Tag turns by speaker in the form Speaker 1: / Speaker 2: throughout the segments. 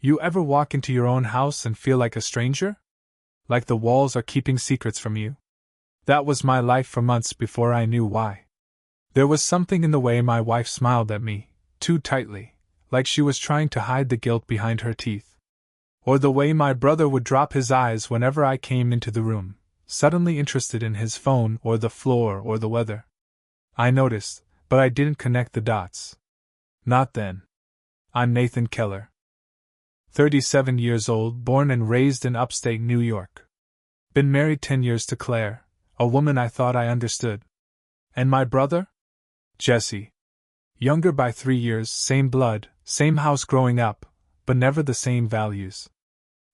Speaker 1: You ever walk into your own house and feel like a stranger? Like the walls are keeping secrets from you? That was my life for months before I knew why. There was something in the way my wife smiled at me, too tightly, like she was trying to hide the guilt behind her teeth. Or the way my brother would drop his eyes whenever I came into the room, suddenly interested in his phone or the floor or the weather. I noticed, but I didn't connect the dots. Not then. I'm Nathan Keller. 37 years old, born and raised in upstate New York. Been married 10 years to Claire, a woman I thought I understood. And my brother? Jesse. Younger by 3 years, same blood, same house growing up, but never the same values.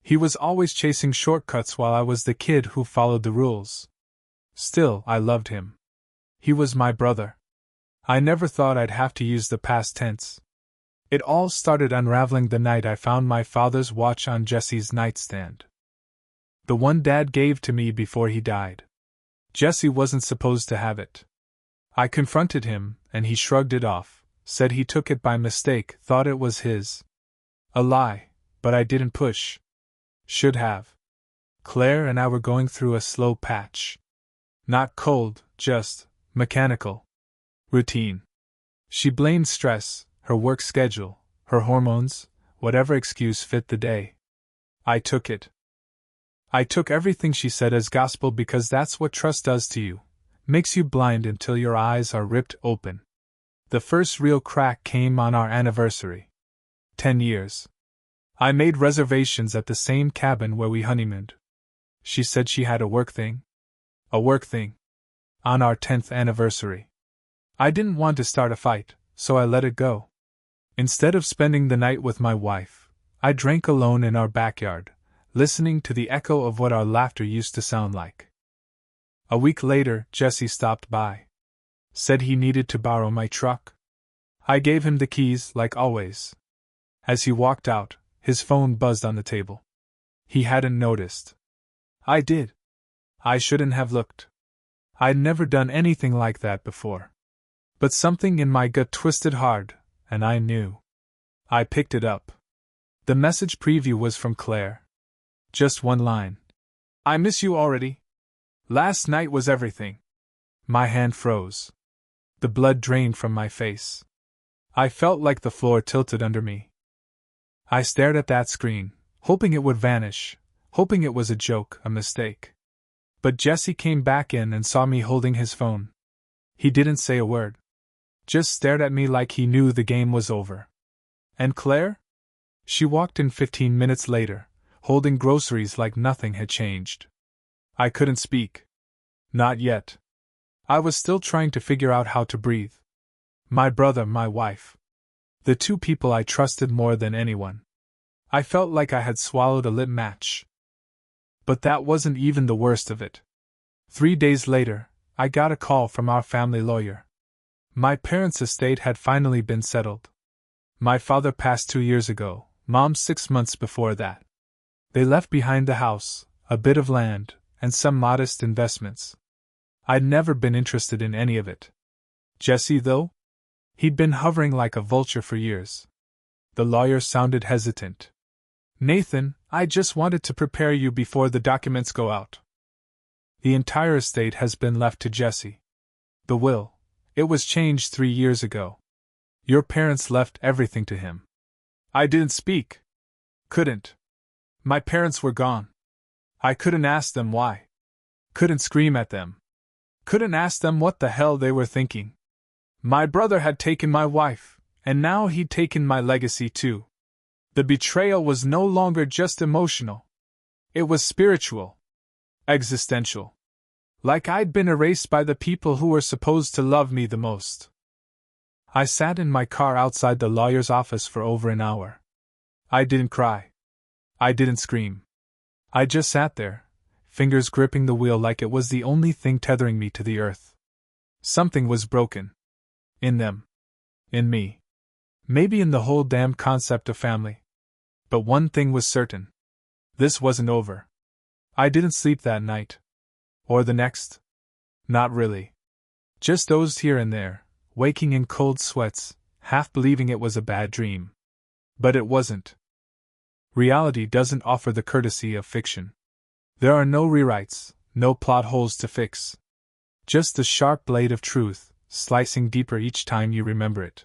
Speaker 1: He was always chasing shortcuts while I was the kid who followed the rules. Still, I loved him. He was my brother. I never thought I'd have to use the past tense. It all started unraveling the night I found my father's watch on Jesse's nightstand. The one Dad gave to me before he died. Jesse wasn't supposed to have it. I confronted him, and he shrugged it off, said he took it by mistake, thought it was his. A lie, but I didn't push. Should have. Claire and I were going through a slow patch. Not cold, just mechanical. Routine. She blamed stress, her work schedule, her hormones, whatever excuse fit the day. I took it. I took everything she said as gospel because that's what trust does to you. Makes you blind until your eyes are ripped open. The first real crack came on our anniversary. 10 years. I made reservations at the same cabin where we honeymooned. She said she had a work thing. A work thing. On our 10th anniversary. I didn't want to start a fight, so I let it go. Instead of spending the night with my wife, I drank alone in our backyard, listening to the echo of what our laughter used to sound like. A week later, Jesse stopped by. Said he needed to borrow my truck. I gave him the keys, like always. As he walked out, his phone buzzed on the table. He hadn't noticed. I did. I shouldn't have looked. I'd never done anything like that before. But something in my gut twisted hard, and I knew. I picked it up. The message preview was from Claire. Just one line. I miss you already. Last night was everything. My hand froze. The blood drained from my face. I felt like the floor tilted under me. I stared at that screen, hoping it would vanish, hoping it was a joke, a mistake. But Jesse came back in and saw me holding his phone. He didn't say a word. Just stared at me like he knew the game was over. And Claire? She walked in 15 minutes later, holding groceries like nothing had changed. I couldn't speak. Not yet. I was still trying to figure out how to breathe. My brother, my wife. The two people I trusted more than anyone. I felt like I had swallowed a lit match. But that wasn't even the worst of it. 3 days later, I got a call from our family lawyer. My parents' estate had finally been settled. My father passed 2 years ago, Mom 6 months before that. They left behind the house, a bit of land, and some modest investments. I'd never been interested in any of it. Jesse, though? He'd been hovering like a vulture for years. The lawyer sounded hesitant. Nathan, I just wanted to prepare you before the documents go out. The entire estate has been left to Jesse. The will. It was changed 3 years ago. Your parents left everything to him. I didn't speak. Couldn't. My parents were gone. I couldn't ask them why. Couldn't scream at them. Couldn't ask them what the hell they were thinking. My brother had taken my wife, and now he'd taken my legacy too. The betrayal was no longer just emotional. It was spiritual. Existential. Like I'd been erased by the people who were supposed to love me the most. I sat in my car outside the lawyer's office for over an hour. I didn't cry. I didn't scream. I just sat there, fingers gripping the wheel like it was the only thing tethering me to the earth. Something was broken. In them. In me. Maybe in the whole damn concept of family. But one thing was certain. This wasn't over. I didn't sleep that night. Or the next. Not really. Just dozed here and there, waking in cold sweats, half believing it was a bad dream. But it wasn't. Reality doesn't offer the courtesy of fiction. There are no rewrites, no plot holes to fix. Just the sharp blade of truth, slicing deeper each time you remember it.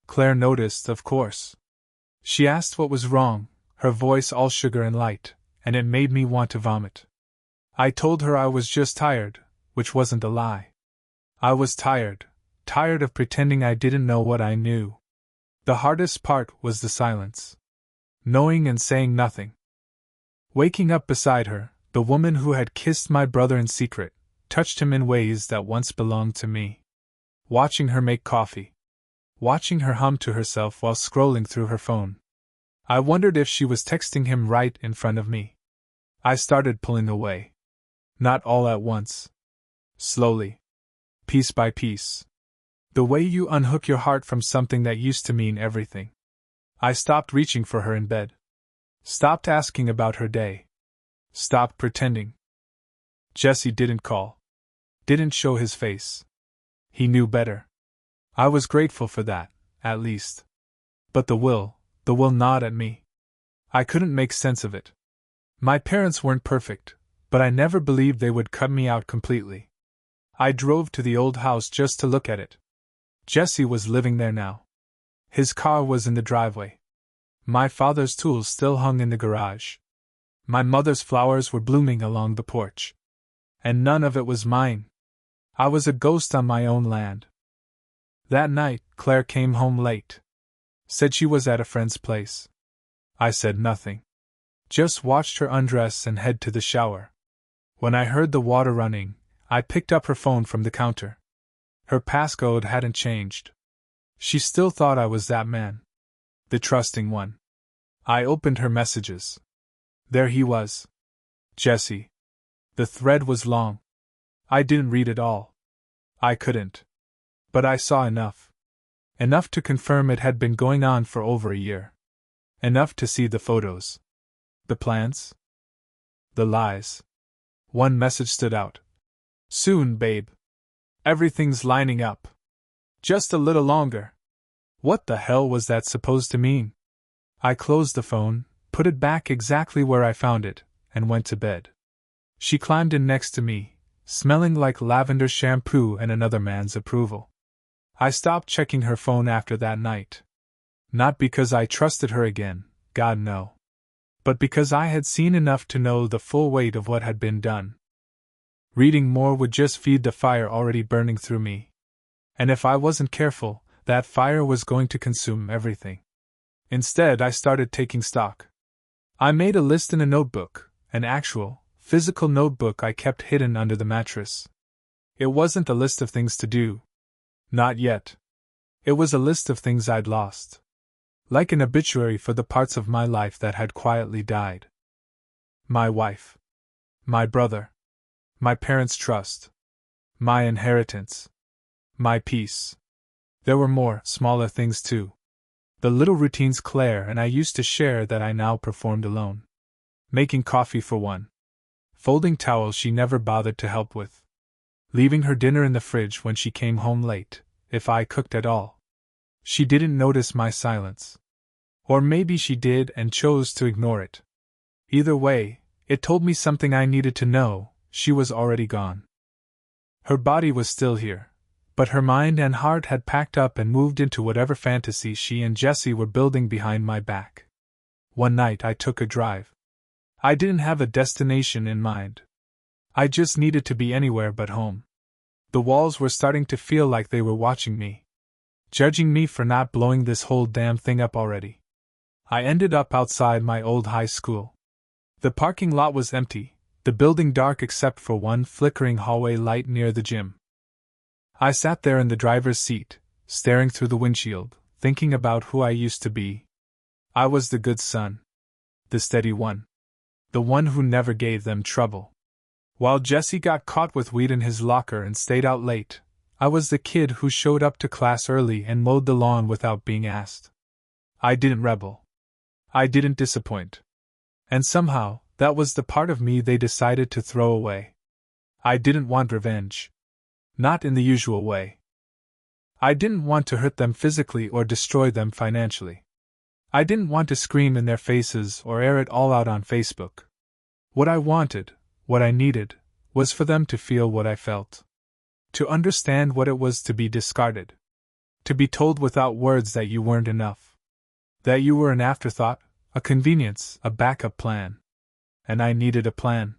Speaker 1: Claire noticed, of course. She asked what was wrong, her voice all sugar and light, and it made me want to vomit. I told her I was just tired, which wasn't a lie. I was tired of pretending I didn't know what I knew. The hardest part was the silence. Knowing and saying nothing. Waking up beside her, the woman who had kissed my brother in secret, touched him in ways that once belonged to me. Watching her make coffee. Watching her hum to herself while scrolling through her phone. I wondered if she was texting him right in front of me. I started pulling away. Not all at once. Slowly. Piece by piece. The way you unhook your heart from something that used to mean everything. I stopped reaching for her in bed. Stopped asking about her day. Stopped pretending. Jesse didn't call. Didn't show his face. He knew better. I was grateful for that, at least. But the will gnawed at me. I couldn't make sense of it. My parents weren't perfect, but I never believed they would cut me out completely. I drove to the old house just to look at it. Jesse was living there now. His car was in the driveway. My father's tools still hung in the garage. My mother's flowers were blooming along the porch. And none of it was mine. I was a ghost on my own land. That night, Claire came home late. Said she was at a friend's place. I said nothing. Just watched her undress and head to the shower. When I heard the water running, I picked up her phone from the counter. Her passcode hadn't changed. She still thought I was that man. The trusting one. I opened her messages. There he was. Jesse. The thread was long. I didn't read it all. I couldn't. But I saw enough. Enough to confirm it had been going on for over a year. Enough to see the photos. The plans. The lies. One message stood out. Soon, babe. Everything's lining up. Just a little longer. What the hell was that supposed to mean? I closed the phone, put it back exactly where I found it, and went to bed. She climbed in next to me, smelling like lavender shampoo and another man's approval. I stopped checking her phone after that night. Not because I trusted her again, God no. But because I had seen enough to know the full weight of what had been done. Reading more would just feed the fire already burning through me. And if I wasn't careful, that fire was going to consume everything. Instead, I started taking stock. I made a list in a notebook, an actual, physical notebook I kept hidden under the mattress. It wasn't a list of things to do. Not yet. It was a list of things I'd lost. Like an obituary for the parts of my life that had quietly died. My wife. My brother. My parents' trust. My inheritance. My peace. There were more, smaller things too. The little routines Claire and I used to share that I now performed alone. Making coffee for one. Folding towels she never bothered to help with. Leaving her dinner in the fridge when she came home late, if I cooked at all. She didn't notice my silence. Or maybe she did and chose to ignore it. Either way, it told me something I needed to know. She was already gone. Her body was still here, but her mind and heart had packed up and moved into whatever fantasy she and Jesse were building behind my back. One night I took a drive. I didn't have a destination in mind. I just needed to be anywhere but home. The walls were starting to feel like they were watching me. Judging me for not blowing this whole damn thing up already. I ended up outside my old high school. The parking lot was empty, the building dark except for one flickering hallway light near the gym. I sat there in the driver's seat, staring through the windshield, thinking about who I used to be. I was the good son. The steady one. The one who never gave them trouble. While Jesse got caught with weed in his locker and stayed out late, I was the kid who showed up to class early and mowed the lawn without being asked. I didn't rebel. I didn't disappoint. And somehow, that was the part of me they decided to throw away. I didn't want revenge. Not in the usual way. I didn't want to hurt them physically or destroy them financially. I didn't want to scream in their faces or air it all out on Facebook. What I wanted, what I needed, was for them to feel what I felt. To understand what it was to be discarded. To be told without words that you weren't enough. That you were an afterthought, a convenience, a backup plan. And I needed a plan.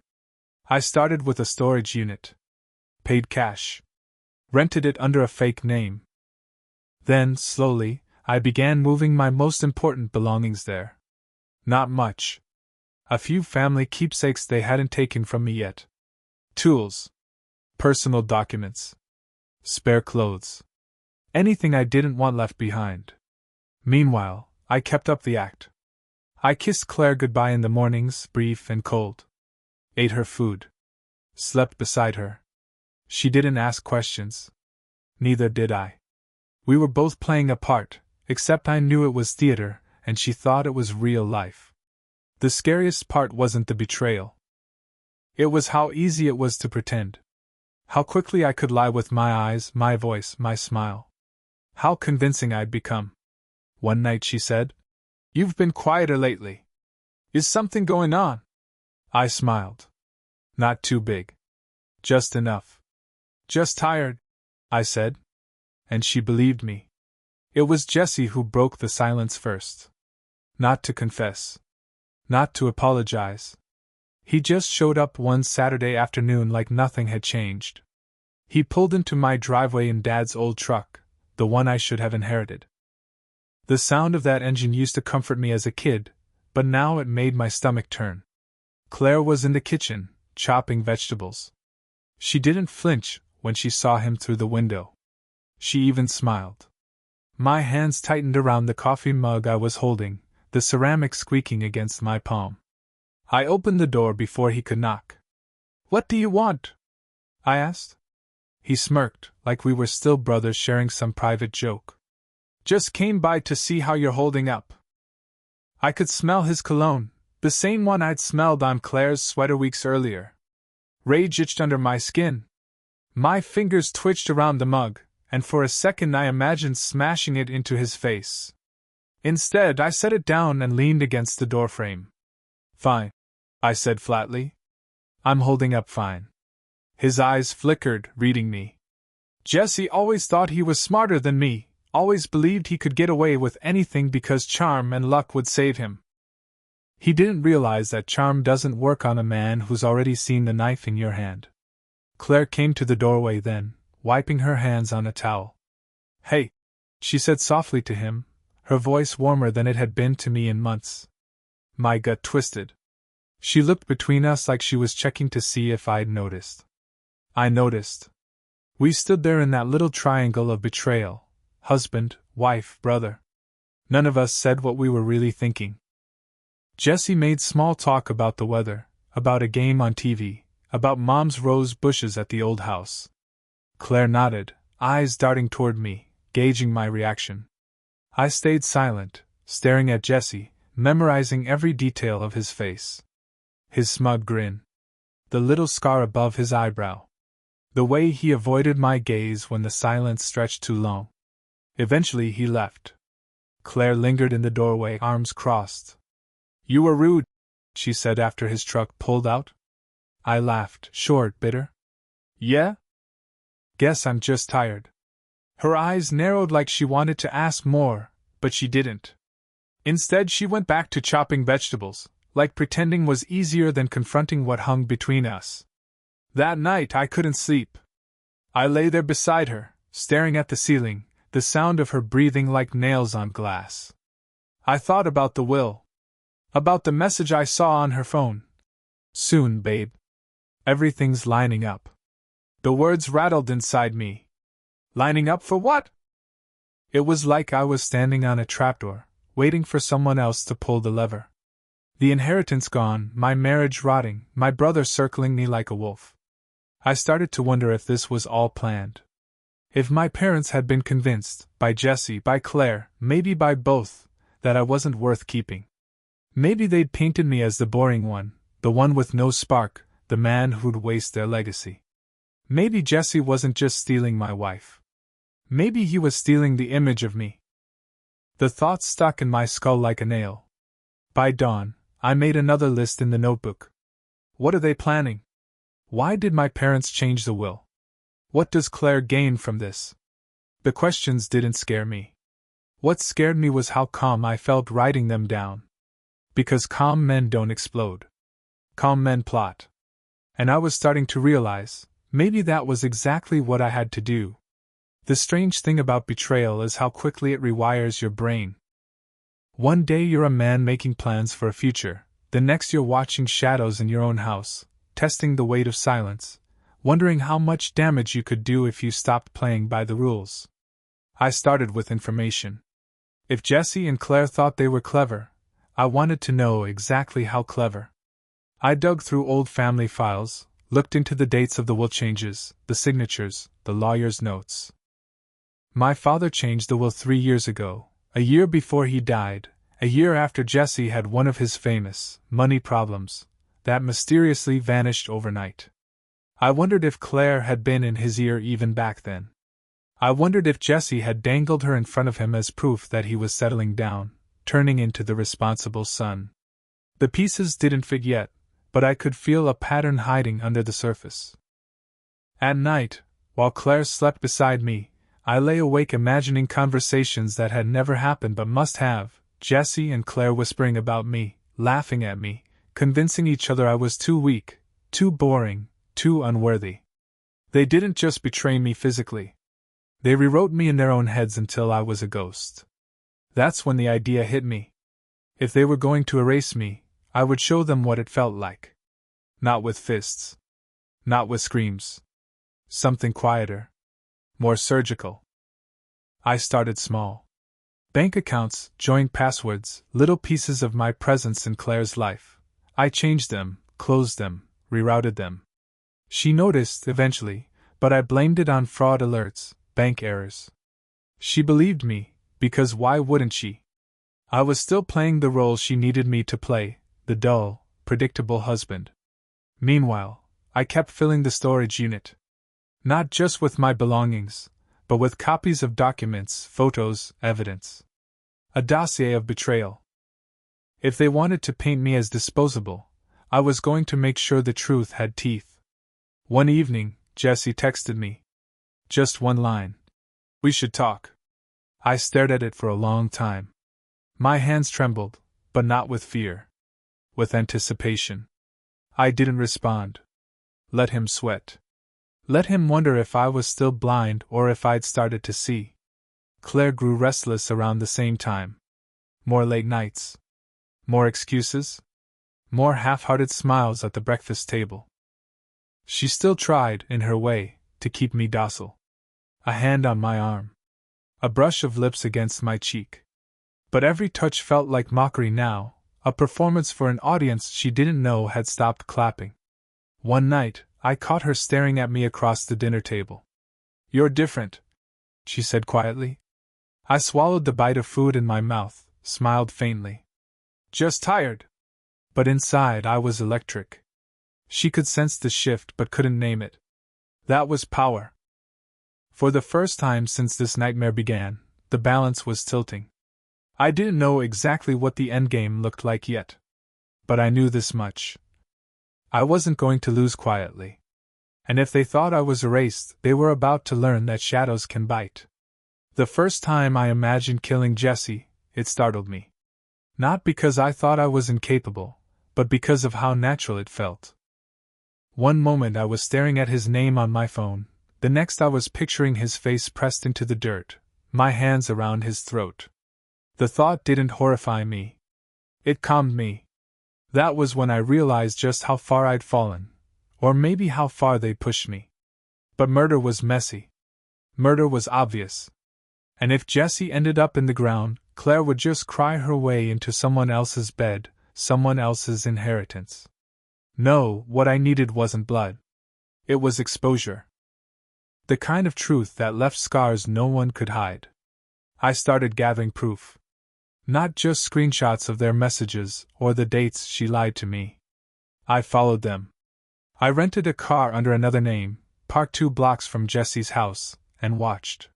Speaker 1: I started with a storage unit. Paid cash. Rented it under a fake name. Then, slowly, I began moving my most important belongings there. Not much. A few family keepsakes they hadn't taken from me yet. Tools. Personal documents. Spare clothes. Anything I didn't want left behind. Meanwhile, I kept up the act. I kissed Claire goodbye in the mornings, brief and cold. Ate her food. Slept beside her. She didn't ask questions. Neither did I. We were both playing a part, except I knew it was theater, and she thought it was real life. The scariest part wasn't the betrayal. It was how easy it was to pretend. How quickly I could lie with my eyes, my voice, my smile. How convincing I'd become. One night she said, "You've been quieter lately. Is something going on?" I smiled. Not too big. Just enough. Just tired, I said. And she believed me. It was Jesse who broke the silence first. Not to confess. Not to apologize. He just showed up one Saturday afternoon like nothing had changed. He pulled into my driveway in Dad's old truck, the one I should have inherited. The sound of that engine used to comfort me as a kid, but now it made my stomach turn. Claire was in the kitchen, chopping vegetables. She didn't flinch when she saw him through the window. She even smiled. My hands tightened around the coffee mug I was holding, the ceramic squeaking against my palm. I opened the door before he could knock. "What do you want?" I asked. He smirked, like we were still brothers sharing some private joke. "Just came by to see how you're holding up." I could smell his cologne, the same one I'd smelled on Claire's sweater weeks earlier. Rage itched under my skin. My fingers twitched around the mug, and for a second I imagined smashing it into his face. Instead, I set it down and leaned against the doorframe. "Fine," I said flatly. "I'm holding up fine." His eyes flickered, reading me. Jesse always thought he was smarter than me, always believed he could get away with anything because charm and luck would save him. He didn't realize that charm doesn't work on a man who's already seen the knife in your hand. Claire came to the doorway then, wiping her hands on a towel. "Hey," she said softly to him, her voice warmer than it had been to me in months. My gut twisted. She looked between us like she was checking to see if I'd noticed. I noticed. We stood there in that little triangle of betrayal, husband, wife, brother. None of us said what we were really thinking. Jesse made small talk about the weather, about a game on TV, about Mom's rose bushes at the old house. Claire nodded, eyes darting toward me, gauging my reaction. I stayed silent, staring at Jesse, memorizing every detail of his face. His smug grin. The little scar above his eyebrow. The way he avoided my gaze when the silence stretched too long. Eventually he left. Claire lingered in the doorway, arms crossed. "You were rude," she said after his truck pulled out. I laughed, short, bitter. "Yeah? Guess I'm just tired." Her eyes narrowed like she wanted to ask more, but she didn't. Instead, she went back to chopping vegetables, like pretending was easier than confronting what hung between us. That night I couldn't sleep. I lay there beside her, staring at the ceiling, the sound of her breathing like nails on glass. I thought about the will. About the message I saw on her phone. "Soon, babe. Everything's lining up." The words rattled inside me. Lining up for what? It was like I was standing on a trapdoor, waiting for someone else to pull the lever. The inheritance gone, my marriage rotting, my brother circling me like a wolf. I started to wonder if this was all planned. If my parents had been convinced, by Jesse, by Claire, maybe by both, that I wasn't worth keeping. Maybe they'd painted me as the boring one, the one with no spark, the man who'd waste their legacy. Maybe Jesse wasn't just stealing my wife. Maybe he was stealing the image of me. The thought stuck in my skull like a nail. By dawn, I made another list in the notebook. What are they planning? Why did my parents change the will? What does Claire gain from this? The questions didn't scare me. What scared me was how calm I felt writing them down. Because calm men don't explode. Calm men plot. And I was starting to realize, maybe that was exactly what I had to do. The strange thing about betrayal is how quickly it rewires your brain. One day you're a man making plans for a future, the next you're watching shadows in your own house, testing the weight of silence, wondering how much damage you could do if you stopped playing by the rules. I started with information. If Jesse and Claire thought they were clever, I wanted to know exactly how clever. I dug through old family files, looked into the dates of the will changes, the signatures, the lawyer's notes. My father changed the will 3 years ago, a year before he died, a year after Jesse had one of his famous money problems that mysteriously vanished overnight. I wondered if Claire had been in his ear even back then. I wondered if Jesse had dangled her in front of him as proof that he was settling down, turning into the responsible son. The pieces didn't fit yet, but I could feel a pattern hiding under the surface. At night, while Claire slept beside me, I lay awake imagining conversations that had never happened but must have, Jesse and Claire whispering about me, laughing at me, convincing each other I was too weak, too boring, too unworthy. They didn't just betray me physically. They rewrote me in their own heads until I was a ghost. That's when the idea hit me. If they were going to erase me, I would show them what it felt like. Not with fists. Not with screams. Something quieter. More surgical. I started small. Bank accounts, joint passwords, little pieces of my presence in Claire's life. I changed them, closed them, rerouted them. She noticed, eventually, but I blamed it on fraud alerts, bank errors. She believed me, because why wouldn't she? I was still playing the role she needed me to play, the dull, predictable husband. Meanwhile, I kept filling the storage unit. Not just with my belongings, but with copies of documents, photos, evidence. A dossier of betrayal. If they wanted to paint me as disposable, I was going to make sure the truth had teeth. One evening, Jesse texted me. Just one line. We should talk. I stared at it for a long time. My hands trembled, but not with fear. With anticipation. I didn't respond. Let him sweat. Let him wonder if I was still blind or if I'd started to see. Claire grew restless around the same time. More late nights. More excuses. More half-hearted smiles at the breakfast table. She still tried, in her way, to keep me docile. A hand on my arm. A brush of lips against my cheek. But every touch felt like mockery now, a performance for an audience she didn't know had stopped clapping. One night, I caught her staring at me across the dinner table. You're different, she said quietly. I swallowed the bite of food in my mouth, smiled faintly. Just tired. But inside I was electric. She could sense the shift but couldn't name it. That was power. For the first time since this nightmare began, the balance was tilting. I didn't know exactly what the endgame looked like yet. But I knew this much. I wasn't going to lose quietly. And if they thought I was erased, they were about to learn that shadows can bite. The first time I imagined killing Jesse, it startled me. Not because I thought I was incapable, but because of how natural it felt. One moment I was staring at his name on my phone, the next I was picturing his face pressed into the dirt, my hands around his throat. The thought didn't horrify me. It calmed me. That was when I realized just how far I'd fallen, or maybe how far they'd pushed me. But murder was messy. Murder was obvious. And if Jesse ended up in the ground, Claire would just cry her way into someone else's bed, someone else's inheritance. No, what I needed wasn't blood. It was exposure. The kind of truth that left scars no one could hide. I started gathering proof. Not just screenshots of their messages or the dates she lied to me. I followed them. I rented a car under another name, parked 2 blocks from Jesse's house, and watched.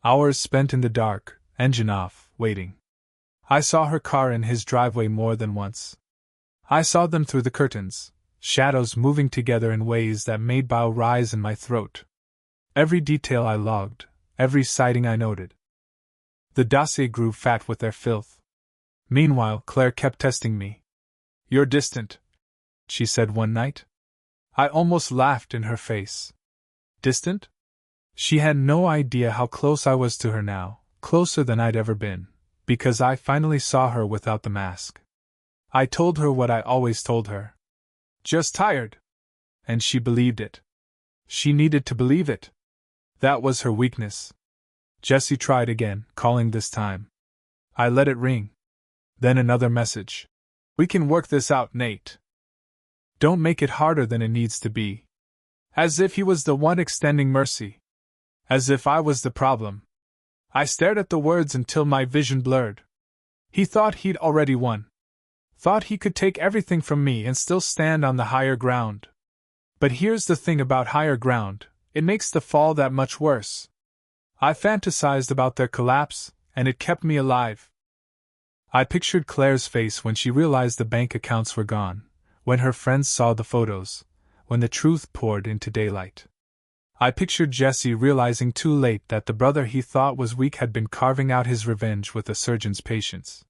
Speaker 1: Hours spent in the dark, engine off, waiting. I saw her car in his driveway more than once. I saw them through the curtains, shadows moving together in ways that made bile rise in my throat. Every detail I logged, every sighting I noted. The dossier grew fat with their filth. Meanwhile, Claire kept testing me. "You're distant," she said one night. I almost laughed in her face. Distant? She had no idea how close I was to her now, closer than I'd ever been, because I finally saw her without the mask. I told her what I always told her. Just tired. And she believed it. She needed to believe it. That was her weakness. Jessie tried again, calling this time. I let it ring. Then another message. "We can work this out, Nate. Don't make it harder than it needs to be." As if he was the one extending mercy. As if I was the problem. I stared at the words until my vision blurred. He thought he'd already won. Thought he could take everything from me and still stand on the higher ground. But here's the thing about higher ground, it makes the fall that much worse. I fantasized about their collapse, and it kept me alive. I pictured Claire's face when she realized the bank accounts were gone, when her friends saw the photos, when the truth poured into daylight. I pictured Jessie realizing too late that the brother he thought was weak had been carving out his revenge with a surgeon's patience.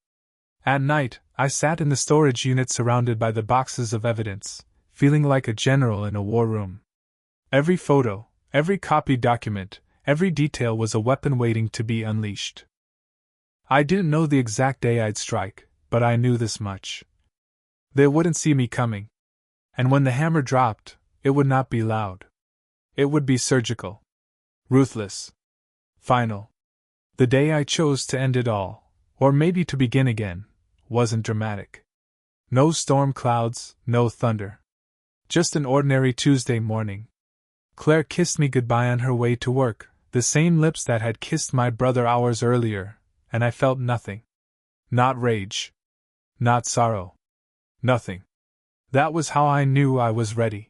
Speaker 1: At night, I sat in the storage unit surrounded by the boxes of evidence, feeling like a general in a war room. Every photo, every copied document, every detail was a weapon waiting to be unleashed. I didn't know the exact day I'd strike, but I knew this much. They wouldn't see me coming. And when the hammer dropped, it would not be loud. It would be surgical. Ruthless. Final. The day I chose to end it all, or maybe to begin again, wasn't dramatic. No storm clouds, no thunder. Just an ordinary Tuesday morning. Claire kissed me goodbye on her way to work, the same lips that had kissed my brother hours earlier, and I felt nothing. Not rage. Not sorrow. Nothing. That was how I knew I was ready.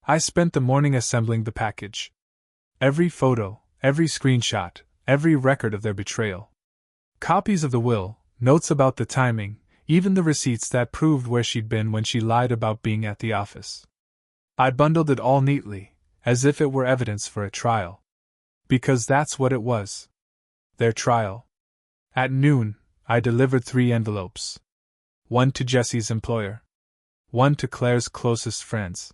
Speaker 1: I spent the morning assembling the package. Every photo, every screenshot, every record of their betrayal. Copies of the will, notes about the timing, even the receipts that proved where she'd been when she lied about being at the office. I bundled it all neatly, as if it were evidence for a trial. Because that's what it was. Their trial. At noon, I delivered 3 envelopes. One to Jessie's employer. One to Claire's closest friends.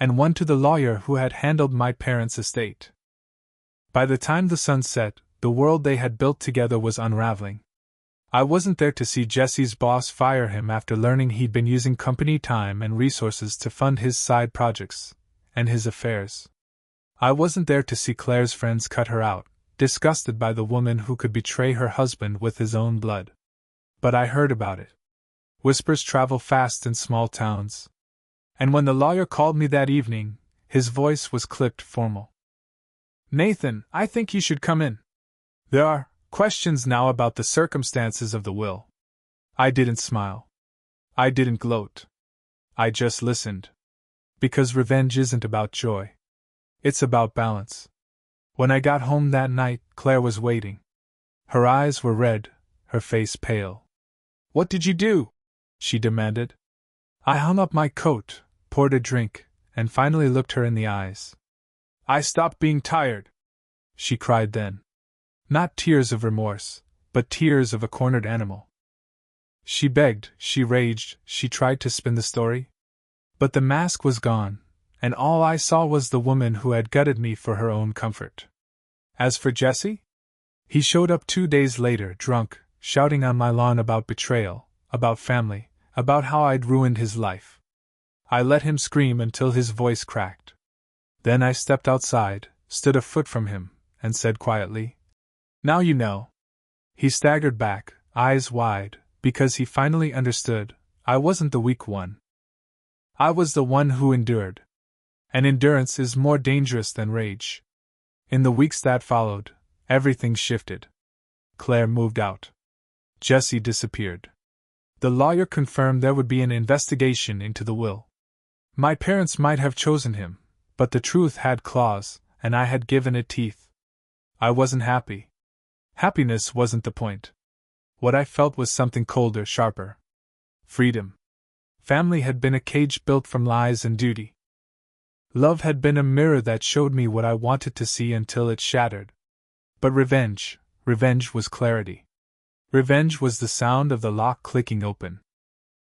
Speaker 1: And one to the lawyer who had handled my parents' estate. By the time the sun set, the world they had built together was unraveling. I wasn't there to see Jessie's boss fire him after learning he'd been using company time and resources to fund his side projects and his affairs. I wasn't there to see Claire's friends cut her out, disgusted by the woman who could betray her husband with his own blood. But I heard about it. Whispers travel fast in small towns. And when the lawyer called me that evening, his voice was clipped formal. "Nathan, I think you should come in. There are questions now about the circumstances of the will." I didn't smile. I didn't gloat. I just listened. Because revenge isn't about joy. It's about balance. When I got home that night, Claire was waiting. Her eyes were red, her face pale. "What did you do?" she demanded. I hung up my coat, poured a drink, and finally looked her in the eyes. "I stopped being tired," she cried then. Not tears of remorse, but tears of a cornered animal. She begged, she raged, she tried to spin the story. But the mask was gone, and all I saw was the woman who had gutted me for her own comfort. As for Jessie? He showed up 2 days later, drunk, shouting on my lawn about betrayal, about family, about how I'd ruined his life. I let him scream until his voice cracked. Then I stepped outside, stood a foot from him, and said quietly, "Now you know." He staggered back, eyes wide, because he finally understood, I wasn't the weak one. I was the one who endured. And endurance is more dangerous than rage. In the weeks that followed, everything shifted. Claire moved out. Jessie disappeared. The lawyer confirmed there would be an investigation into the will. My parents might have chosen him, but the truth had claws, and I had given it teeth. I wasn't happy. Happiness wasn't the point. What I felt was something colder, sharper. Freedom. Family had been a cage built from lies and duty. Love had been a mirror that showed me what I wanted to see until it shattered. But revenge was clarity. Revenge was the sound of the lock clicking open.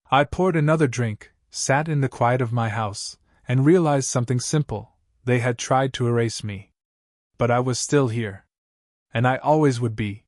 Speaker 1: I poured another drink, sat in the quiet of my house, and realized something simple: they had tried to erase me. But I was still here. And I always would be.